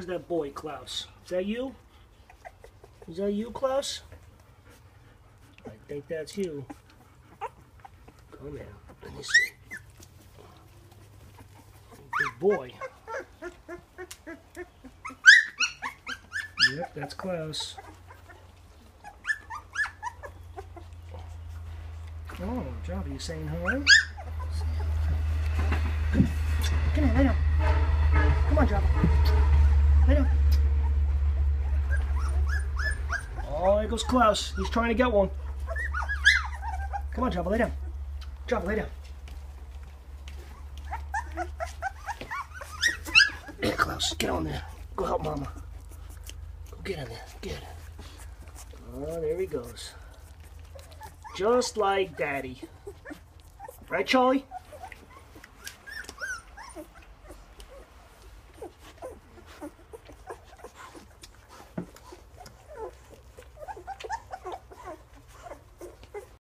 Where's that boy, Klaus? Is that you? Is that you, Klaus? I think that's you. Come here. Let me see. Good boy. Yep, that's Klaus. Oh, Java, you saying hello? Come here, lay down. Come on, Java. Lay down. Oh, there goes Klaus. He's trying to get one. Come on, Java, lay down. Java, lay down. There, Klaus, get on there. Go help Mama. Go get in there. Get. Oh, there he goes. Just like Daddy. Right, Charlie?